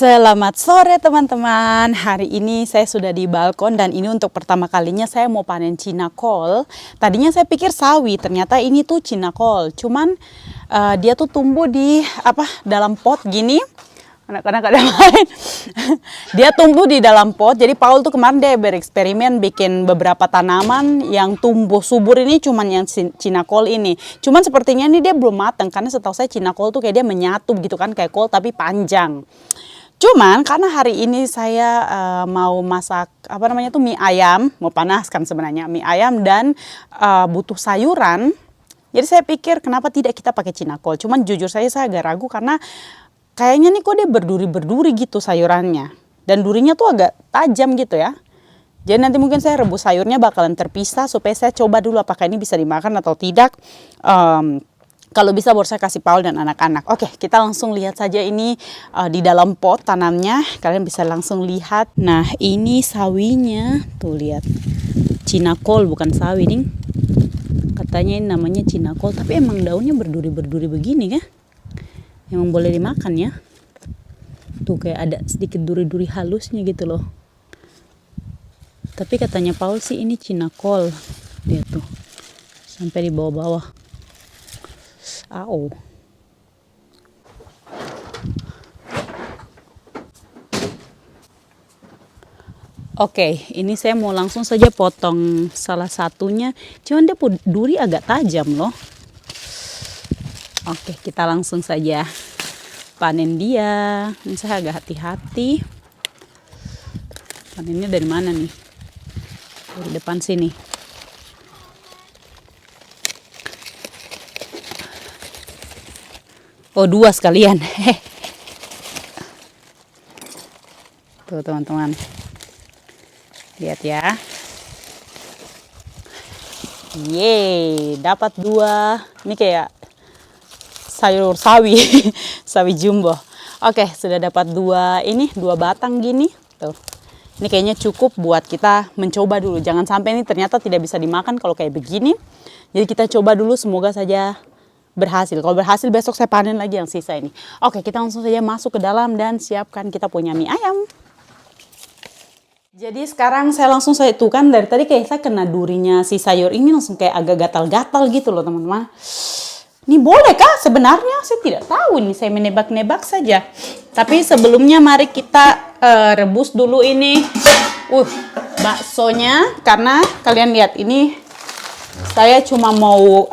Selamat sore teman-teman. Hari ini saya sudah di balkon dan ini untuk pertama kalinya saya mau panen Cina kol. Tadinya saya pikir sawi, ternyata ini tuh Cina kol. Cuman dia tuh tumbuh di dalam pot gini. Anak-anak ada main. Dia tumbuh di dalam pot. Jadi Paul tuh kemarin dia bereksperimen bikin beberapa tanaman yang tumbuh subur ini cuman yang Cina kol ini. Cuman sepertinya ini dia belum matang karena setahu saya Cina kol tuh kayak dia menyatu gitu kan kayak kol tapi panjang. Cuman karena hari ini saya mau masak mie ayam, mau panaskan sebenarnya mie ayam dan butuh sayuran. Jadi saya pikir kenapa tidak kita pakai Cina kol. Cuman jujur saya agak ragu karena kayaknya nih kok dia berduri-berduri gitu sayurannya. Dan durinya tuh agak tajam gitu ya. Jadi nanti mungkin saya rebus sayurnya bakalan terpisah supaya saya coba dulu apakah ini bisa dimakan atau tidak. Kalau bisa baru saya kasih Paul dan anak-anak. Oke, kita langsung lihat saja ini di dalam pot tanamnya. Kalian bisa langsung lihat. Nah, ini sawinya. Tuh lihat. Cina kol bukan sawi nih. Katanya ini namanya Cina kol. Tapi emang daunnya berduri-berduri begini ya. Emang boleh dimakan ya. Tuh kayak ada sedikit duri-duri halusnya gitu loh. Tapi katanya Paul sih ini Cina kol. Lihat tuh. Sampai di bawah-bawah. Au. Oke, ini saya mau langsung saja potong salah satunya. Cuman dia duri agak tajam loh. Oke, kita langsung saja panen dia. Ini saya agak hati-hati. Panennya dari mana nih? Dari depan sini. Oh, dua sekalian. Tuh teman-teman. Lihat ya. Yeay, dapat dua. Ini kayak sayur sawi. Sawi jumbo. Oke, sudah dapat dua. Ini dua batang gini. Tuh. Ini kayaknya cukup buat kita mencoba dulu. Jangan sampai ini ternyata tidak bisa dimakan kalau kayak begini. Jadi kita coba dulu, semoga saja berhasil. Kalau berhasil besok saya panen lagi yang sisa ini. Oke, kita langsung saja masuk ke dalam dan siapkan kita punya mie ayam. Jadi sekarang saya langsung tuh kan dari tadi kayak saya kena durinya si sayur ini langsung kayak agak gatal-gatal gitu loh teman-teman. Ini boleh kah sebenarnya? Saya tidak tahu, ini saya menebak-nebak saja. Tapi sebelumnya mari kita rebus dulu ini baksonya, karena kalian lihat ini saya cuma mau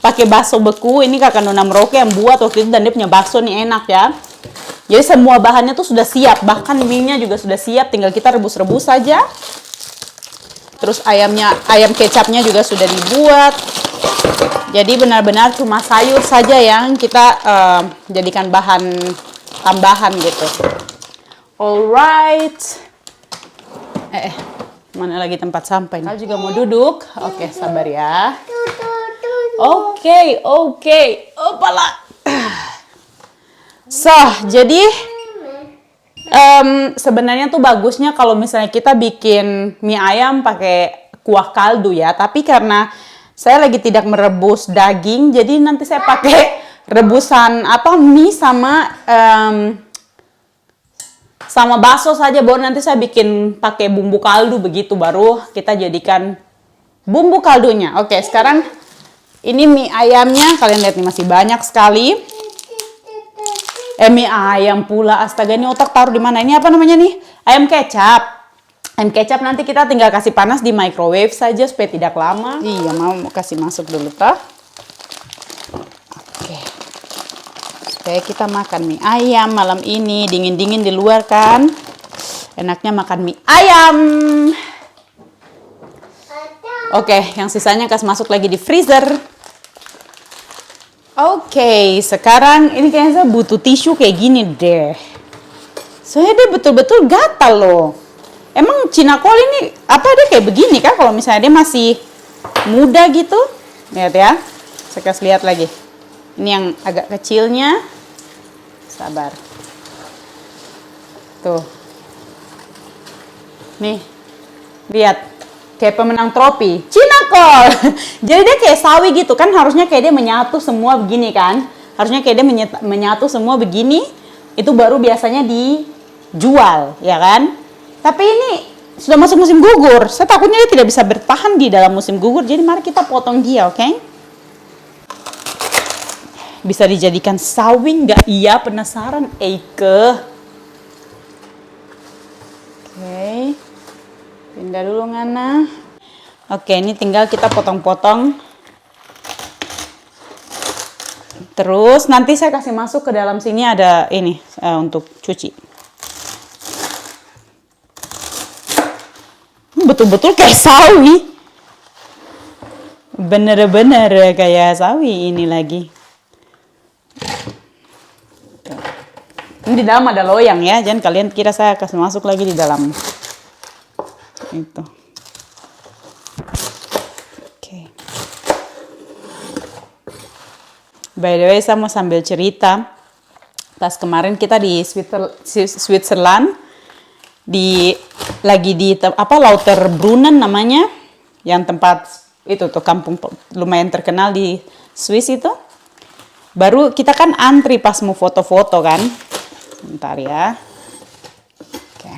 pakai bakso beku. Ini kakak Nona Merauke yang buat waktu itu dan dia punya bakso nih enak ya. Jadi semua bahannya tuh sudah siap, bahkan mie-nya juga sudah siap, tinggal kita rebus-rebus saja. Terus ayam kecapnya juga sudah dibuat. Jadi benar-benar cuma sayur saja yang kita jadikan bahan tambahan gitu. Alright. Mana lagi tempat sampah ini? Kau juga mau duduk? Oke, sabar ya. Oke. Opala. So, jadi sebenarnya tuh bagusnya kalau misalnya kita bikin mie ayam pakai kuah kaldu ya. Tapi karena saya lagi tidak merebus daging, jadi nanti saya pakai rebusan mie sama bakso saja. Baru nanti saya bikin pakai bumbu kaldu begitu, baru kita jadikan bumbu kaldunya. Oke, sekarang ini mie ayamnya, kalian lihat nih masih banyak sekali. Mie ayam pula, astaga, ini otak taruh di mana? Ini apa namanya nih? Ayam kecap. Ayam kecap nanti kita tinggal kasih panas di microwave saja supaya tidak lama. Iya, mau kasih masuk dulu toh. Oke. Supaya kita makan mie ayam malam ini, dingin-dingin di luar kan. Enaknya makan mie ayam. Oke, yang sisanya kasih masuk lagi di freezer. Oke, sekarang ini kayaknya saya butuh tisu kayak gini deh. Soalnya dia betul-betul gatal loh. Emang Cina kol ini dia kayak begini kah kalau misalnya dia masih muda gitu? Lihat ya. Saya kasih lihat lagi. Ini yang agak kecilnya. Sabar. Tuh. Nih. Lihat. Kayak pemenang trofi Cina kol. Jadi dia kayak sawi gitu kan, harusnya kayak dia menyatu semua begini kan, harusnya kayak dia menyatu semua begini. itu baru biasanya dijual, ya kan? Tapi ini sudah masuk musim gugur. Saya takutnya dia tidak bisa bertahan di dalam musim gugur. Jadi mari kita potong dia, oke? Bisa dijadikan sawi nggak? Iya, penasaran, Eike. Oke, pindah dulu Ngana. Oke, ini tinggal kita potong-potong. Terus nanti saya kasih masuk ke dalam sini ada ini untuk cuci. Betul-betul kayak sawi. Bener-bener kayak sawi ini lagi. Ini di dalam ada loyang ya, jangan kalian kira saya kasih masuk lagi di dalam. Itu. Oke. By the way, saya mau sambil cerita. Pas kemarin kita di Switzerland, lagi di Lauterbrunnen namanya, yang tempat itu tuh kampung lumayan terkenal di Swiss itu. Baru kita kan antri pas mau foto-foto kan. Bentar ya. Oke.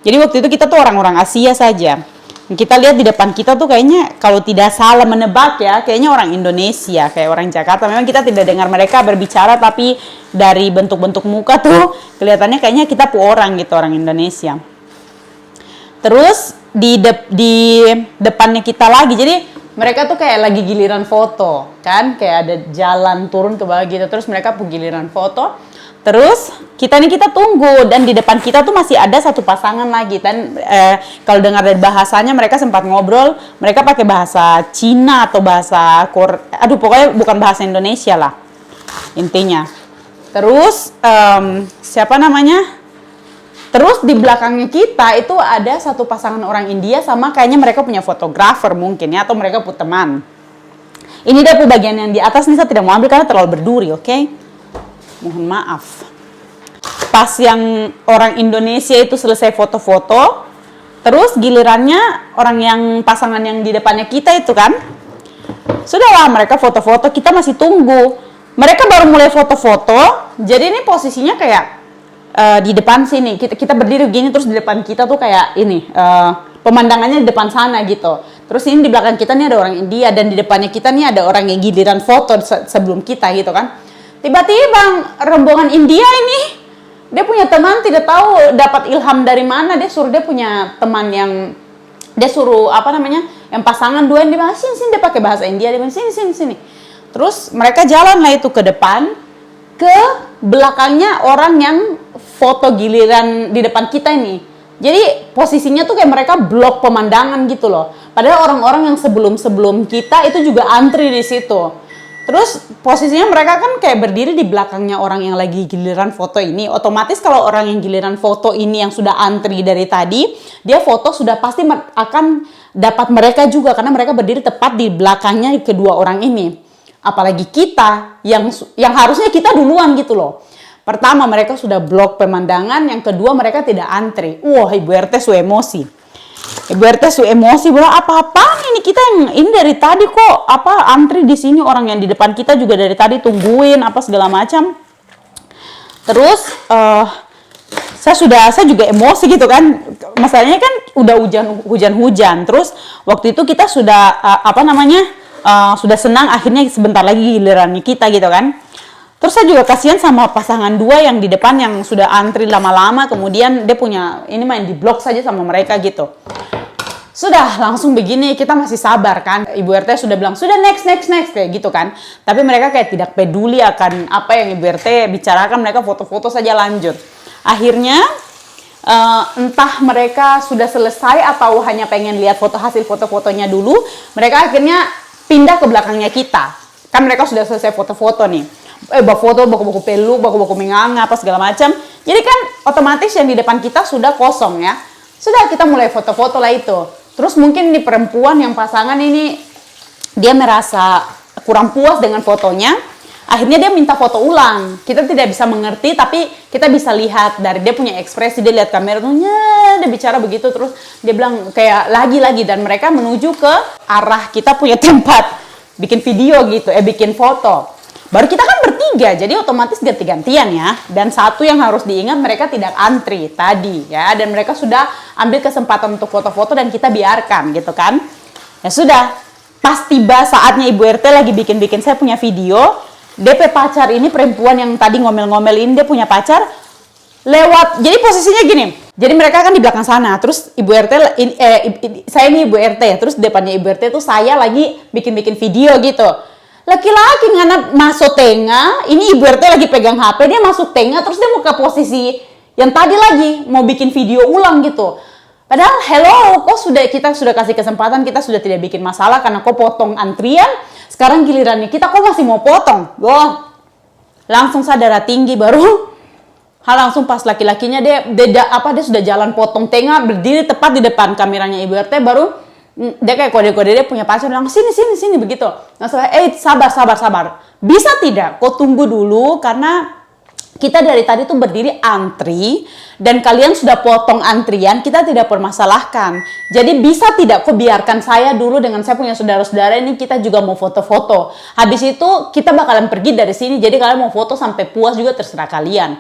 Jadi waktu itu kita tuh orang-orang Asia saja. Kita lihat di depan kita tuh kayaknya kalau tidak salah menebak ya, kayaknya orang Indonesia, kayak orang Jakarta. Memang kita tidak dengar mereka berbicara, tapi dari bentuk-bentuk muka tuh kelihatannya kayaknya kita orang gitu, orang Indonesia. Terus di depannya kita lagi, jadi mereka tuh kayak lagi giliran foto, kan? Kayak ada jalan turun ke bawah gitu, terus mereka giliran foto. Terus kita tunggu, dan di depan kita tuh masih ada satu pasangan lagi. Dan kalau dengar dari bahasanya mereka sempat ngobrol, mereka pakai bahasa Cina atau bahasa pokoknya bukan bahasa Indonesia lah intinya. Terus siapa namanya? Terus di belakangnya kita itu ada satu pasangan orang India, sama kayaknya mereka punya fotografer mungkin ya, atau mereka punya teman. Ini dia bagian yang di atas nih saya tidak mau ambil karena terlalu berduri, oke? Mohon maaf. Pas yang orang Indonesia itu selesai foto-foto, terus gilirannya orang yang pasangan yang di depannya kita itu kan, sudahlah mereka foto-foto, kita masih tunggu. Mereka baru mulai foto-foto, jadi ini posisinya kayak di depan sini, kita berdiri begini, terus di depan kita tuh kayak ini, pemandangannya di depan sana gitu. Terus ini di belakang kita nih ada orang India, dan di depannya kita nih ada orang yang giliran foto sebelum kita gitu kan. Tiba-tiba rombongan India ini, dia punya teman, tidak tahu dapat ilham dari mana, dia punya teman yang, dia suruh yang pasangan dua yang dia bilang, sini, dia pakai bahasa India, dia bilang sini. Terus mereka jalan lah itu ke depan, ke belakangnya orang yang foto giliran di depan kita ini. Jadi posisinya tuh kayak mereka blok pemandangan gitu loh. Padahal orang-orang yang sebelum kita itu juga antri di situ. Terus posisinya mereka kan kayak berdiri di belakangnya orang yang lagi giliran foto ini. Otomatis kalau orang yang giliran foto ini yang sudah antri dari tadi, dia foto sudah pasti akan dapat mereka juga, karena mereka berdiri tepat di belakangnya kedua orang ini. Apalagi kita yang harusnya kita duluan gitu loh. Pertama mereka sudah blok pemandangan, yang kedua mereka tidak antri. Wah, Ibu RT su emosi. Ibu RT su emosi, bilang apa-apaan ini, kita yang ini dari tadi kok antri di sini, orang yang di depan kita juga dari tadi tungguin apa segala macam. Terus saya juga emosi gitu kan, masalahnya kan udah hujan. Terus waktu itu kita sudah sudah senang, akhirnya sebentar lagi gilirannya kita gitu kan. Terus saya juga kasihan sama pasangan dua yang di depan yang sudah antri lama-lama, kemudian dia punya ini main di blok saja sama mereka gitu. Sudah langsung begini, kita masih sabar kan. Ibu RT sudah bilang, sudah next kayak gitu kan. Tapi mereka kayak tidak peduli akan apa yang Ibu RT bicarakan, mereka foto-foto saja lanjut. Akhirnya entah mereka sudah selesai atau hanya pengen lihat hasil foto-fotonya dulu, mereka akhirnya pindah ke belakangnya kita. Kan mereka sudah selesai foto-foto nih. Baku-baku peluk, baku-baku menganga, apa segala macam. Jadi kan otomatis yang di depan kita sudah kosong ya. Sudah kita mulai foto-foto lah itu. Terus mungkin di perempuan yang pasangan ini, dia merasa kurang puas dengan fotonya. Akhirnya dia minta foto ulang. Kita tidak bisa mengerti, tapi kita bisa lihat dari dia punya ekspresi. Dia lihat kamera tuh, dia bicara begitu. Terus dia bilang kayak lagi-lagi. Dan mereka menuju ke arah kita punya tempat bikin video gitu, bikin foto. Baru kita kan bertiga, jadi otomatis ganti-gantian ya. Dan satu yang harus diingat, mereka tidak antri tadi ya. Dan mereka sudah ambil kesempatan untuk foto-foto dan kita biarkan gitu kan. Ya sudah, pas tiba saatnya Ibu RT lagi bikin-bikin saya punya video, DP pacar ini perempuan yang tadi ngomel-ngomelin, dia punya pacar, lewat, jadi posisinya gini, jadi mereka kan di belakang sana, terus Ibu RT, saya ini Ibu RT ya, terus depannya Ibu RT tuh saya lagi bikin-bikin video gitu. Laki-laki ngana masuk tengah, ini Ibu RT lagi pegang HP, dia masuk tengah, terus dia mau ke posisi yang tadi lagi, mau bikin video ulang gitu. Padahal, hello, kita sudah kasih kesempatan, kita sudah tidak bikin masalah karena kok potong antrian, sekarang gilirannya kita kok masih mau potong. Wah, langsung sadar tinggi baru. Langsung pas laki-lakinya dia sudah jalan potong tengah, berdiri tepat di depan kameranya Ibu RT, baru dia kayak kode-kode, dia punya pacar, bilang sini begitu. Nah saya, sabar. Bisa tidak? Kau tunggu dulu karena kita dari tadi tuh berdiri antri dan kalian sudah potong antrian, kita tidak permasalahkan. Jadi bisa tidak kau biarkan saya dulu dengan saya punya saudara-saudara ini, kita juga mau foto-foto. Habis itu kita bakalan pergi dari sini, jadi kalian mau foto sampai puas juga terserah kalian.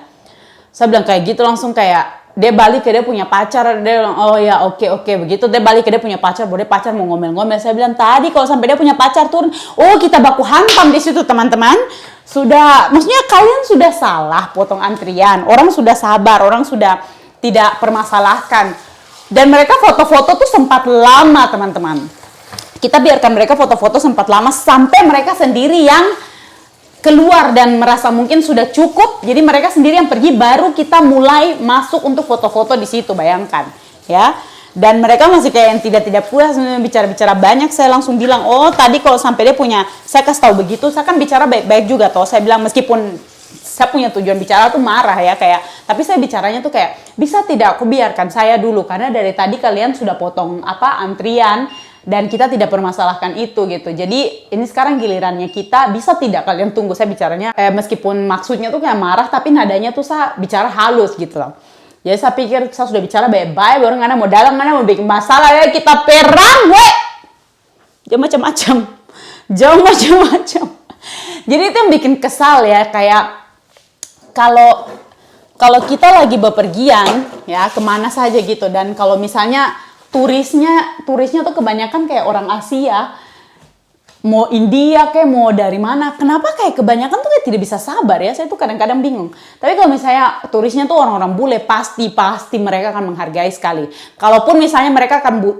Saya bilang kayak gitu, langsung kayak dia balik ke dia punya pacar, dia bilang oh ya oke begitu. Dia balik ke dia punya pacar, dia pacar mau ngomel-ngomel. Saya bilang tadi kalau sampai dia punya pacar turun, oh kita baku hantam di situ teman-teman. Sudah, maksudnya kalian sudah salah potong antrian, orang sudah sabar, orang sudah tidak permasalahkan. Dan mereka foto-foto tuh sempat lama teman-teman. Kita biarkan mereka foto-foto sempat lama sampai mereka sendiri yang keluar dan merasa mungkin sudah cukup, jadi mereka sendiri yang pergi, baru kita mulai masuk untuk foto-foto di situ, bayangkan ya. Dan mereka masih kayak yang tidak puas, bicara-bicara banyak. Saya langsung bilang, oh tadi kalau sampai dia punya, saya kasih tahu begitu, saya kan bicara baik-baik juga toh. Saya bilang meskipun saya punya tujuan bicara tuh marah ya, kayak, tapi saya bicaranya tuh kayak, bisa tidak aku biarkan saya dulu karena dari tadi kalian sudah potong antrian dan kita tidak permasalahkan itu gitu. Jadi ini sekarang gilirannya kita, bisa tidak kalian tunggu. Saya bicaranya meskipun maksudnya tuh kayak marah, tapi nadanya tuh saya bicara halus gitu loh. Jadi saya pikir saya sudah bicara baik-baik, baru ngana mau dalam, ngana mau bikin masalah ya, kita perang we. Jangan macam-macam. Jadi itu yang bikin kesal ya, kayak kalau kita lagi bepergian ya kemana saja gitu, dan kalau misalnya turisnya tuh kebanyakan kayak orang Asia, mau India kayak mau dari mana, kenapa kayak kebanyakan tuh kayak tidak bisa sabar ya, saya tuh kadang-kadang bingung. Tapi kalau misalnya turisnya tuh orang-orang bule, pasti mereka akan menghargai sekali. Kalaupun misalnya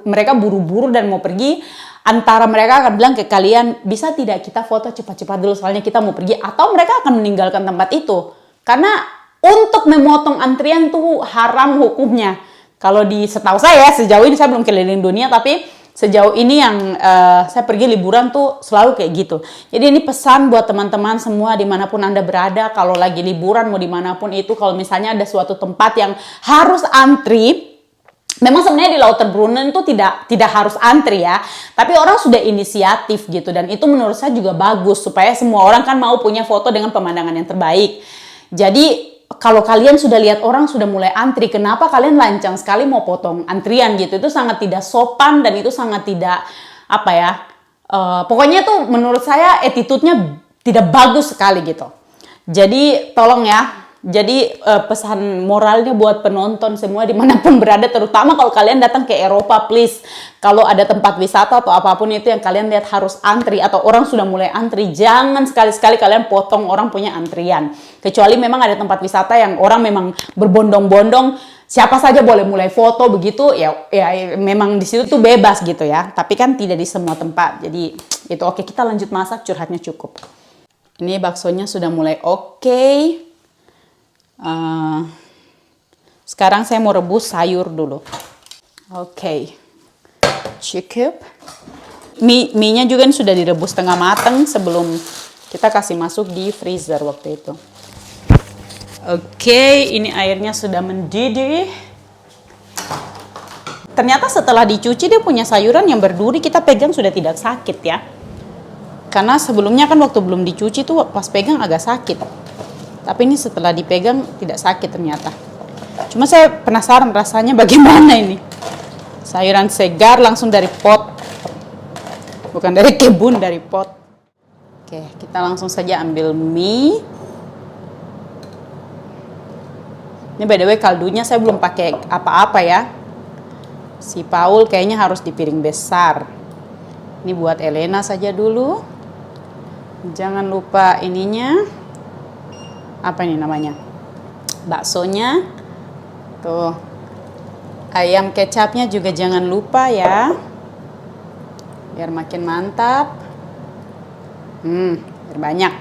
mereka buru-buru dan mau pergi, antara mereka akan bilang ke kalian, bisa tidak kita foto cepat-cepat dulu soalnya kita mau pergi, atau mereka akan meninggalkan tempat itu. Karena untuk memotong antrian tuh haram hukumnya. Kalau setahu saya, sejauh ini saya belum keliling dunia, tapi sejauh ini yang saya pergi liburan tuh selalu kayak gitu. Jadi ini pesan buat teman-teman semua dimanapun Anda berada, kalau lagi liburan mau dimanapun itu, kalau misalnya ada suatu tempat yang harus antri, memang sebenarnya di Lauter Brunnen itu tidak harus antri ya, tapi orang sudah inisiatif gitu, dan itu menurut saya juga bagus, supaya semua orang kan mau punya foto dengan pemandangan yang terbaik. Jadi kalau kalian sudah lihat orang sudah mulai antri, kenapa kalian lancang sekali mau potong antrian gitu? Itu sangat tidak sopan dan itu sangat tidak pokoknya tuh menurut saya attitude-nya tidak bagus sekali gitu. Jadi tolong ya. Jadi pesan moralnya buat penonton semua dimanapun berada, terutama kalau kalian datang ke Eropa, please, kalau ada tempat wisata atau apapun itu yang kalian lihat harus antri atau orang sudah mulai antri, jangan sekali-sekali kalian potong orang punya antrian. Kecuali memang ada tempat wisata yang orang memang berbondong-bondong, siapa saja boleh mulai foto begitu, ya memang di situ tuh bebas gitu ya. Tapi kan tidak di semua tempat. Jadi itu oke, kita lanjut masak, curhatnya cukup. Ini baksonya sudah mulai oke. Sekarang saya mau rebus sayur dulu. Oke. Cukup. Mie-nya juga sudah direbus setengah matang sebelum kita kasih masuk di freezer waktu itu. Oke, ini airnya sudah mendidih. Ternyata setelah dicuci dia punya sayuran yang berduri, kita pegang sudah tidak sakit ya. Karena sebelumnya kan waktu belum dicuci tuh pas pegang agak sakit. Tapi ini setelah dipegang tidak sakit ternyata. Cuma saya penasaran rasanya bagaimana ini. Sayuran segar langsung dari pot. Bukan dari kebun, dari pot. Oke, Oke, kita langsung saja ambil mie. Ini by the way kaldunya saya belum pakai apa-apa ya. Si Paul kayaknya harus di piring besar. Ini buat Elena saja dulu. Jangan lupa ininya. Apa ini namanya? Baksonya. Tuh. Ayam kecapnya juga jangan lupa ya. Biar makin mantap. Biar banyak.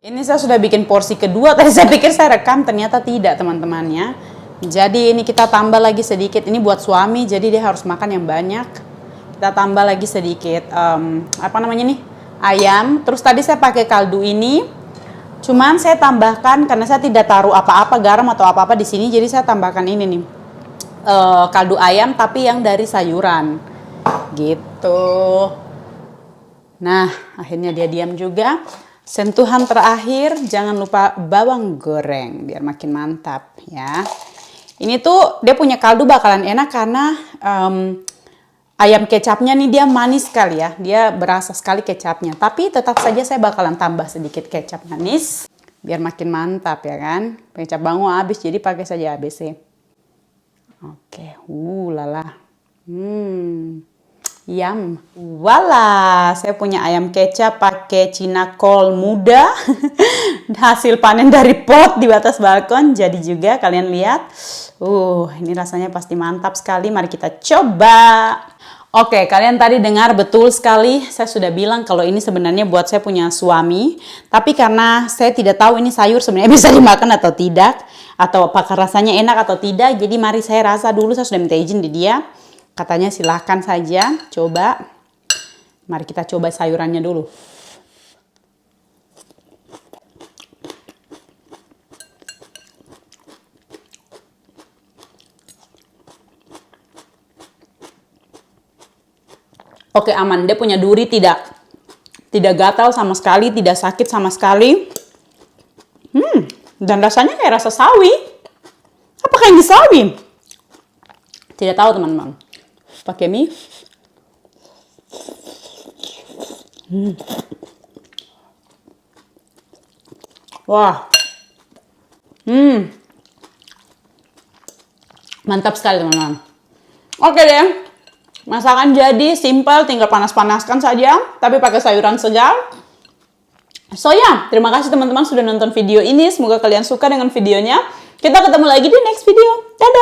Ini saya sudah bikin porsi kedua. Tadi saya pikir saya rekam, ternyata tidak teman-teman ya. Jadi ini kita tambah lagi sedikit. Ini buat suami, jadi dia harus makan yang banyak. Kita tambah lagi sedikit apa namanya nih, ayam. Terus tadi saya pakai kaldu ini. Cuman saya tambahkan karena saya tidak taruh apa-apa garam atau apa-apa di sini. Jadi saya tambahkan ini nih, kaldu ayam tapi yang dari sayuran. Gitu. Nah, akhirnya dia diam juga. Sentuhan terakhir, jangan lupa bawang goreng biar makin mantap ya. Ini tuh dia punya kaldu bakalan enak karena ayam kecapnya nih dia manis sekali ya. Dia berasa sekali kecapnya. Tapi tetap saja saya bakalan tambah sedikit kecap manis biar makin mantap ya kan. Kecap bango habis jadi pakai saja ABC. Oke, lala. Yum. Wala, saya punya ayam kecap pakai Cina kol muda. Hasil panen dari pot di atas balkon. Jadi juga kalian lihat. Ini rasanya pasti mantap sekali. Mari kita coba. Oke, kalian tadi dengar betul sekali. Saya sudah bilang kalau ini sebenarnya buat saya punya suami. Tapi karena saya tidak tahu ini sayur sebenarnya bisa dimakan atau tidak. Atau apakah rasanya enak atau tidak. Jadi mari saya rasa dulu. Saya sudah minta izin di dia. Katanya silahkan saja, coba. Mari kita coba sayurannya dulu. Oke, aman. Dia punya duri tidak gatal sama sekali, tidak sakit sama sekali. Dan rasanya kayak rasa sawi. Apakah ini sawi? Tidak tahu teman-teman. Pakai mie. Wah. Mantap sekali teman-teman. Oke deh. Masakan jadi simple, tinggal panas-panaskan saja. Tapi pakai sayuran segar. So ya, terima kasih teman-teman sudah nonton video ini. Semoga kalian suka dengan videonya. Kita ketemu lagi di next video. Dadah!